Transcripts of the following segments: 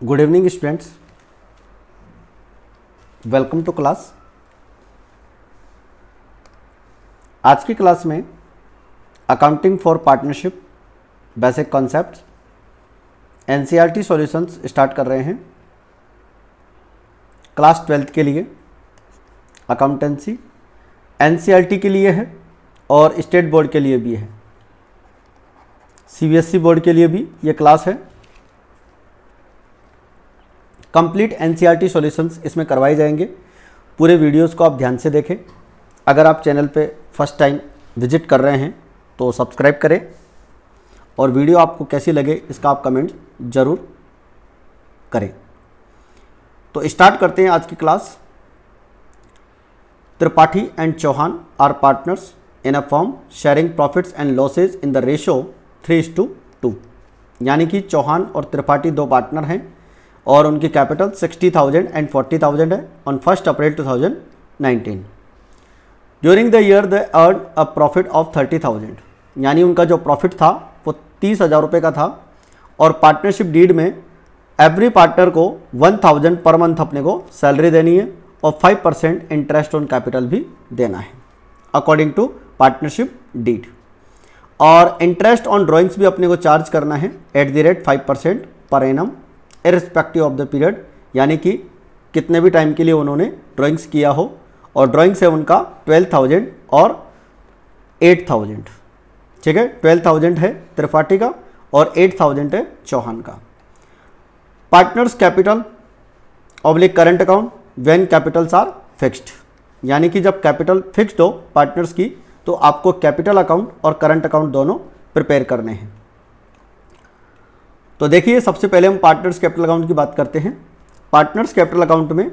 Good evening students, welcome to class. आज की class में accounting for partnership basic concepts NCERT solutions start कर रहे हैं। क्लास 12th के लिए अकाउंटेंसी एनसीईआरटी के लिए है और स्टेट बोर्ड के लिए भी है, सीबीएसई बोर्ड के लिए भी ये क्लास है। कंप्लीट एनसीईआरटी सॉल्यूशंस इसमें करवाए जाएंगे। पूरे वीडियोस को आप ध्यान से देखें। अगर आप चैनल पे फर्स्ट टाइम विजिट कर रहे हैं तो सब्सक्राइब करें और वीडियो आपको कैसी लगे इसका आप कमेंट ज़रूर करें। तो स्टार्ट करते हैं आज की class. Tripathi and Chauhan are partners in a firm sharing profits and losses in the ratio 3:2, यानी कि चौहान और त्रिपाठी दो पार्टनर हैं और उनकी कैपिटल 60,000 एंड 40,000 है on 1 April 2019। During the year they earn a profit of 30,000, यानी उनका जो प्रॉफिट था वो 30,000 रुपये का था और पार्टनरशिप डीड में एवरी पार्टनर को 1,000 पर मंथ अपने को सैलरी देनी है और 5% इंटरेस्ट ऑन कैपिटल भी देना है अकॉर्डिंग टू पार्टनरशिप डीड। और इंटरेस्ट ऑन ड्राइंग्स भी अपने को चार्ज करना है @ 5% per annum irrespective of the period, यानी कि कितने भी टाइम के लिए उन्होंने ड्राइंग्स किया हो। और ड्राइंग्स है उनका 12,000 और 8,000, ठीक है। 12,000 है त्रिपाठी का और 8,000 है चौहान का। Partners capital oblique current account when capitals are fixed, यानी कि जब कैपिटल फिक्स्ड हो पार्टनर्स की तो आपको कैपिटल अकाउंट और करंट अकाउंट दोनों प्रिपेयर करने हैं। तो देखिए, सबसे पहले हम पार्टनर्स कैपिटल अकाउंट की बात करते हैं। पार्टनर्स कैपिटल अकाउंट में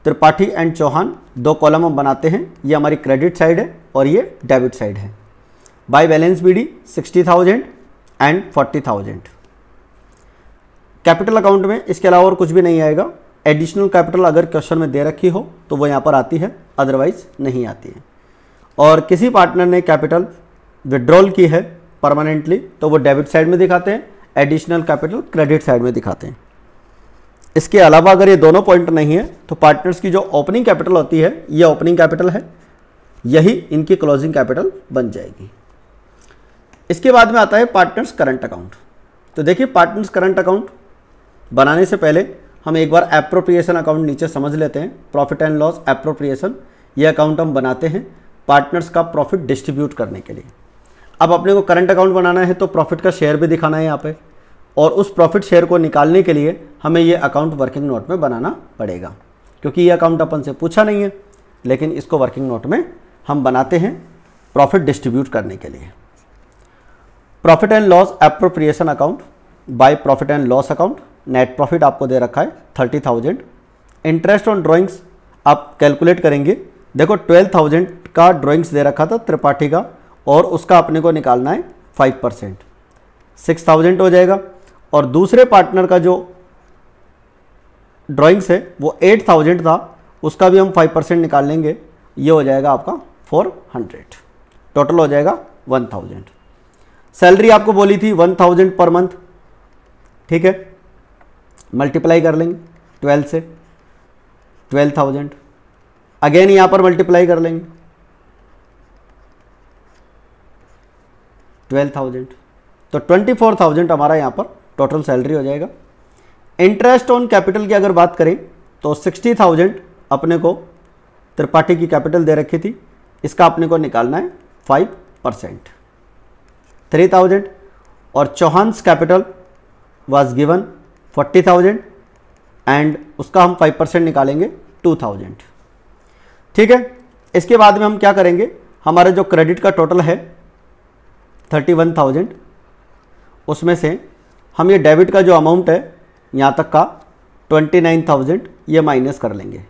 त्रिपाठी एंड चौहान दो कॉलम हम बनाते हैं। ये हमारी क्रेडिट साइड है और ये डेबिट साइड है। By balance BD 60,000 and 40,000। Capital account में इसके अलावा और कुछ भी नहीं आएगा। एडिशनल कैपिटल अगर क्वेश्चन में दे रखी हो तो वो यहाँ पर आती है, अदरवाइज नहीं आती है। और किसी पार्टनर ने कैपिटल विड्रॉल की है परमानेंटली तो वो डेबिट साइड में दिखाते हैं, एडिशनल कैपिटल क्रेडिट साइड में दिखाते हैं। इसके अलावा अगर ये दोनों पॉइंट नहीं है तो पार्टनर्स की जो ओपनिंग कैपिटल होती है ये ओपनिंग कैपिटल है, यही इनकी क्लोजिंग कैपिटल बन जाएगी। इसके बाद में आता है पार्टनर्स करंट अकाउंट। तो देखिए, पार्टनर्स करंट अकाउंट बनाने से पहले हम एक बार एप्रोप्रिएशन अकाउंट नीचे समझ लेते हैं। प्रॉफिट एंड लॉस एप्रोप्रिएशन, ये अकाउंट हम बनाते हैं पार्टनर्स का प्रॉफिट डिस्ट्रीब्यूट करने के लिए। अब अपने को करंट अकाउंट बनाना है तो प्रॉफिट का शेयर भी दिखाना है यहाँ पे, और उस प्रॉफिट शेयर को निकालने के लिए हमें ये अकाउंट वर्किंग नोट में बनाना पड़ेगा, क्योंकि ये अकाउंट अपन से पूछा नहीं है, लेकिन इसको वर्किंग नोट में हम बनाते हैं प्रॉफिट डिस्ट्रीब्यूट करने के लिए। Profit and loss appropriation account by profit and loss account. Net profit आपको दे रखा है 30,000। इंटरेस्ट ऑन ड्रॉइंग्स आप कैलकुलेट करेंगे। देखो, 12,000 का ड्रॉइंग्स दे रखा था त्रिपाठी का और उसका अपने को निकालना है 5%, 6,000 हो जाएगा। और दूसरे पार्टनर का जो ड्राइंग्स है वो 8,000 था, उसका भी हम 5% निकाल लेंगे, ये हो जाएगा आपका 400, टोटल हो जाएगा 1,000। सैलरी आपको बोली थी 1,000 पर मंथ, ठीक है। मल्टीप्लाई कर लेंगे 12 से, 12,000 अगेन यहाँ पर मल्टीप्लाई कर लेंगे 12,000, तो 24,000 हमारा यहाँ पर टोटल सैलरी हो जाएगा। इंटरेस्ट ऑन कैपिटल की अगर बात करें तो 60,000 अपने को त्रिपाठी की कैपिटल दे रखी थी, इसका अपने को निकालना है 5%, 3,000। और Chauhans capital was given 40,000 and उसका हम 5% निकालेंगे 2,000, ठीक है। इसके बाद में हम क्या करेंगे, हमारा जो क्रेडिट का टोटल है 31,000, उसमें से हम ये डेबिट का जो अमाउंट है यहाँ तक का 29,000 ये माइनस कर लेंगे।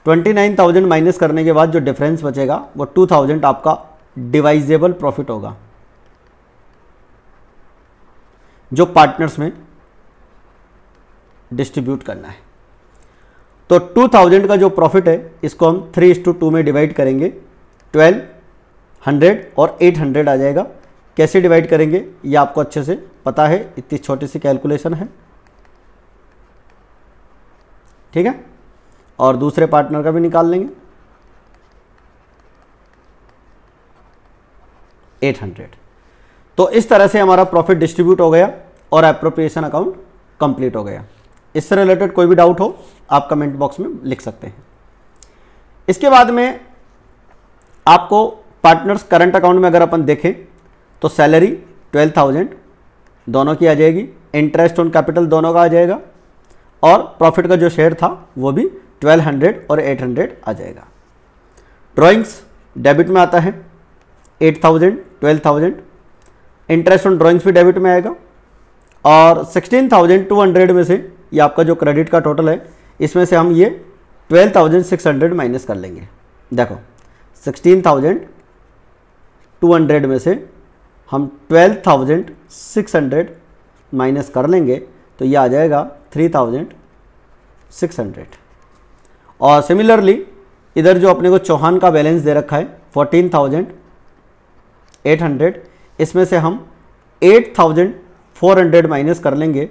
29,000 माइनस करने के बाद जो डिफरेंस बचेगा वो 2,000 आपका डिवाइजेबल प्रॉफिट होगा, जो पार्टनर्स में डिस्ट्रीब्यूट करना है। तो 2,000 का जो प्रॉफिट है इसको हम 3:2 में डिवाइड करेंगे। 1,200 और 800 आ जाएगा। कैसे डिवाइड करेंगे ये आपको अच्छे से पता है, इतनी छोटी सी कैलकुलेशन है, ठीक है, और दूसरे पार्टनर का भी निकाल लेंगे 800। तो इस तरह से हमारा प्रॉफिट डिस्ट्रीब्यूट हो गया और एप्रोप्रिएशन अकाउंट कंप्लीट हो गया। इससे रिलेटेड कोई भी डाउट हो आप कमेंट बॉक्स में लिख सकते हैं। इसके बाद में आपको पार्टनर्स करंट अकाउंट में अगर अपन देखें तो सैलरी 12,000 दोनों की आ जाएगी, इंटरेस्ट ऑन कैपिटल दोनों का आ जाएगा, और प्रॉफिट का जो शेयर था वो भी 1200 और 800 आ जाएगा। ड्राइंग्स डेबिट में आता है 8,000 12,000, इंटरेस्ट ऑन ड्राइंग्स भी डेबिट में आएगा, और 16,200 में से ये आपका जो क्रेडिट का टोटल है इसमें से हम ये 12,600 माइनस कर लेंगे। देखो 16,200 में से हम 12,600 माइनस कर लेंगे तो ये आ जाएगा 3,600। और सिमिलरली इधर जो अपने को चौहान का बैलेंस दे रखा है 14,800, इसमें से हम 8,400 माइनस कर लेंगे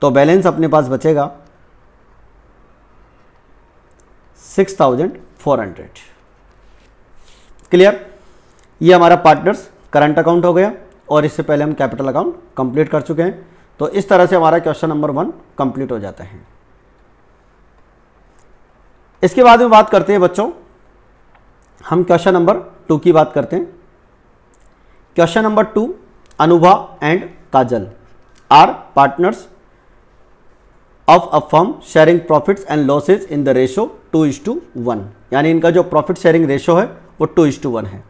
तो बैलेंस अपने पास बचेगा 6,400। क्लियर? ये हमारा पार्टनर्स करंट अकाउंट हो गया और इससे पहले हम कैपिटल अकाउंट कंप्लीट कर चुके हैं। तो इस तरह से हमारा क्वेश्चन नंबर 1 कंप्लीट हो जाता है। इसके बाद में बात करते हैं बच्चों, हम क्वेश्चन नंबर 2 की बात करते हैं। Question number 2, Anubha and Kajal are partners of a firm sharing profits and losses in the ratio 2:1, यानी इनका जो प्रॉफिट शेयरिंग रेशो है वो 2:1 है।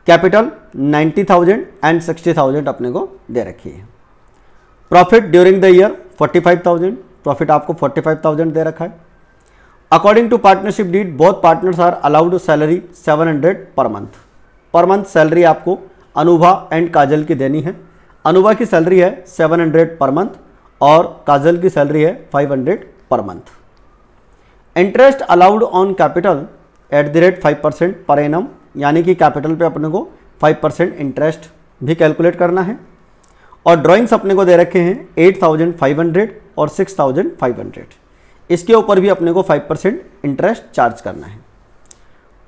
कैपिटल 90,000 एंड 60,000 अपने को दे रखी है। Profit during the year 45,000, profit आपको 45,000 दे रखा है। According to partnership deed both partners are allowed salary 700 per month. Per month salary आपको अनुभा एंड काजल की देनी है। अनुभा की सैलरी है 700 पर मंथ और काजल की सैलरी है 500 per month. Interest allowed on capital @ 5% per annum, यानी कि कैपिटल पे अपने को 5% इंटरेस्ट भी कैलकुलेट करना है। और ड्राइंग्स अपने को दे रखे हैं 8,500 और 6,500, इसके ऊपर भी अपने को 5% इंटरेस्ट चार्ज करना है।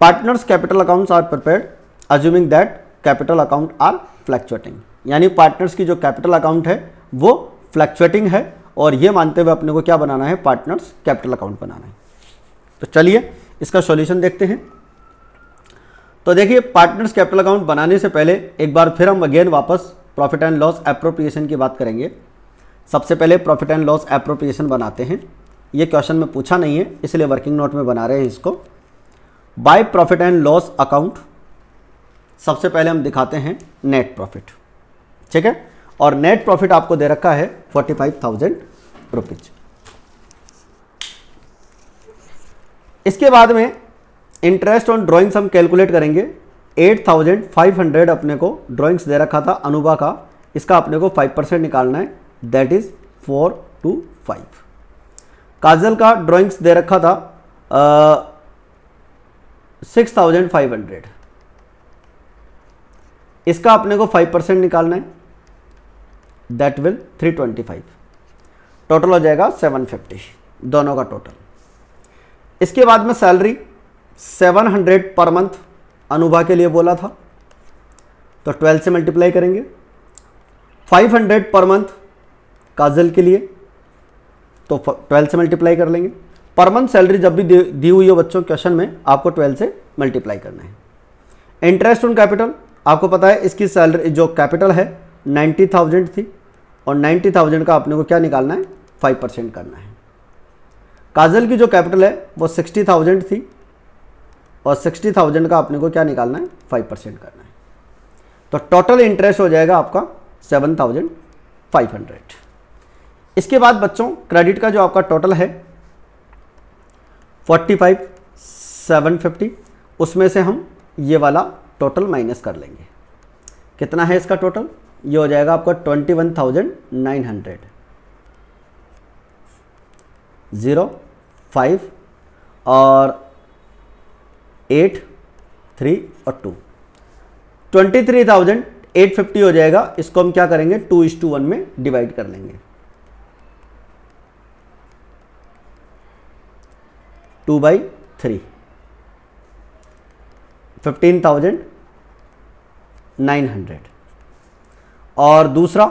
Partners capital accounts are prepared assuming that capital account are fluctuating, यानी पार्टनर्स की जो कैपिटल अकाउंट है वो फ्लैक्चुएटिंग है, और ये मानते हुए अपने को क्या बनाना है, पार्टनर्स कैपिटल अकाउंट बनाना है। तो चलिए इसका सॉल्यूशन देखते हैं। तो देखिए पार्टनर्स कैपिटल अकाउंट बनाने से पहले एक बार फिर हम अगेन वापस प्रॉफिट एंड लॉस एप्रोप्रिएशन की बात करेंगे। सबसे पहले प्रॉफिट एंड लॉस एप्रोप्रिएशन बनाते हैं। ये क्वेश्चन में पूछा नहीं है इसलिए वर्किंग नोट में बना रहे हैं इसको। By profit and loss account सबसे पहले हम दिखाते हैं नेट प्रॉफिट, ठीक है, और नेट प्रॉफिट आपको दे रखा है 45,000 रुपीज। इसके बाद में इंटरेस्ट ऑन ड्राइंग्स हम कैलकुलेट करेंगे। 8,500 अपने को ड्राइंग्स दे रखा था अनुभा का, इसका अपने को 5% निकालना है, दैट इज 425। काजल का ड्राइंग्स दे रखा था 6,500, इसका अपने को 5% निकालना है, दैट विल 325। टोटल हो जाएगा 750 दोनों का टोटल। इसके बाद में सैलरी 700 पर मंथ अनुभा के लिए बोला था, तो 12 से मल्टीप्लाई करेंगे। 500 पर मंथ काजल के लिए, तो 12 से मल्टीप्लाई कर लेंगे। पर मंथ सैलरी जब भी दी हुई हो बच्चों क्वेश्चन में आपको 12 से मल्टीप्लाई करना है। इंटरेस्ट ऑन कैपिटल आपको पता है इसकी सैलरी जो कैपिटल है 90,000 थी, और 90,000 का अपने को क्या निकालना है, 5% करना है। काजल की जो कैपिटल है वो 60,000 थी, और 60,000 का अपने को क्या निकालना है, 5% करना है। तो टोटल इंटरेस्ट हो जाएगा आपका 7,500। इसके बाद बच्चों क्रेडिट का जो आपका टोटल है 45,750, उसमें से हम ये वाला टोटल माइनस कर लेंगे। कितना है इसका टोटल, ये हो जाएगा आपका 21,900, 0 5 और 8 3 और 2, 23,850 हो जाएगा। इसको हम क्या करेंगे, 2:1 में डिवाइड कर लेंगे। 2/3 15,900 और दूसरा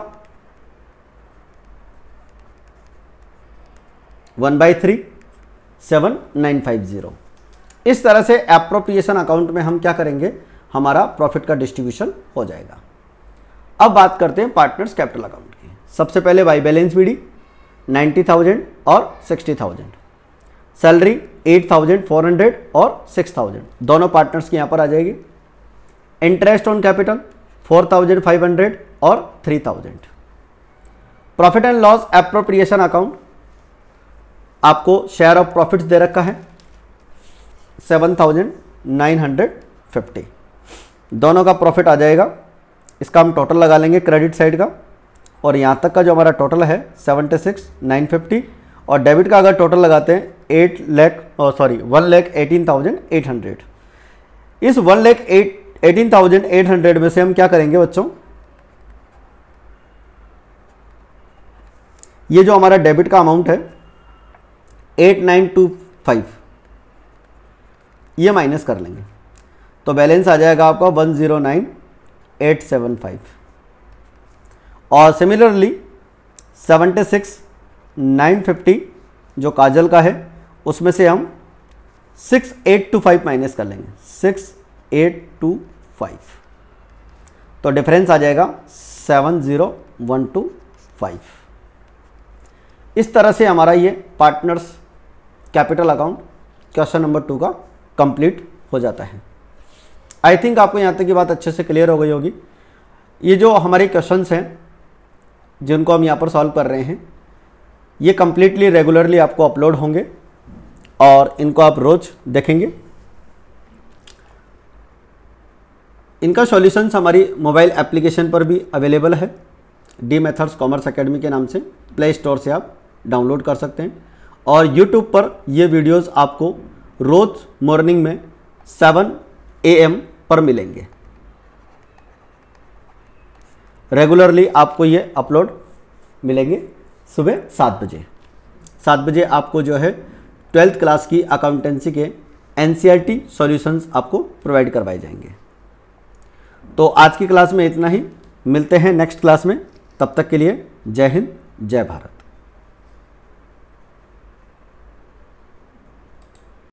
1/3 7,950। इस तरह से एप्रोप्रिएशन अकाउंट में हम क्या करेंगे, हमारा प्रॉफिट का डिस्ट्रीब्यूशन हो जाएगा। अब बात करते हैं पार्टनर्स कैपिटल अकाउंट की। सबसे पहले बाई बैलेंस बीडी 90,000 और 60,000, सैलरी 8,400 और 6,000, दोनों पार्टनर्स की यहाँ पर आ जाएगी। इंटरेस्ट ऑन कैपिटल 4,500 और 3,000। Profit and loss appropriation account, आपको शेयर ऑफ प्रॉफिट्स दे रखा है 7,950, दोनों का प्रॉफिट आ जाएगा। इसका हम टोटल लगा लेंगे क्रेडिट साइड का, और यहाँ तक का जो हमारा टोटल है 76,950, और डेबिट का अगर टोटल लगाते हैं 1,18,800। इस 1,18,800 में से हम क्या करेंगे बच्चों, ये जो हमारा डेबिट का अमाउंट है 8,925, ये माइनस कर लेंगे, तो बैलेंस आ जाएगा आपका 109,875। और सिमिलरली 76,950 जो काजल का है, उसमें से हम 6,825 माइनस कर लेंगे, 6,825, तो डिफरेंस आ जाएगा 7,0125। इस तरह से हमारा ये partners capital account question number 2 का कंप्लीट हो जाता है। आई थिंक आपको यहाँ तक की बात अच्छे से क्लियर हो गई होगी। ये जो हमारे क्वेश्चंस हैं जिनको हम यहाँ पर सॉल्व कर रहे हैं, ये कम्प्लीटली रेगुलरली आपको अपलोड होंगे और इनको आप रोज देखेंगे। इनका सॉल्यूशंस हमारी मोबाइल एप्लीकेशन पर भी अवेलेबल है, डी मेथड्स कॉमर्स एकेडमी के नाम से, प्ले स्टोर से आप डाउनलोड कर सकते हैं। और यूट्यूब पर ये वीडियोस आपको रोज मॉर्निंग में 7 AM पर मिलेंगे। रेगुलरली आपको ये अपलोड मिलेंगे सुबह 7 बजे। 7 बजे आपको जो है 12th क्लास की अकाउंटेंसी के NCERT सॉल्यूशंस आपको प्रोवाइड करवाए जाएंगे। तो आज की क्लास में इतना ही, मिलते हैं नेक्स्ट क्लास में। तब तक के लिए जय हिंद, जय भारत।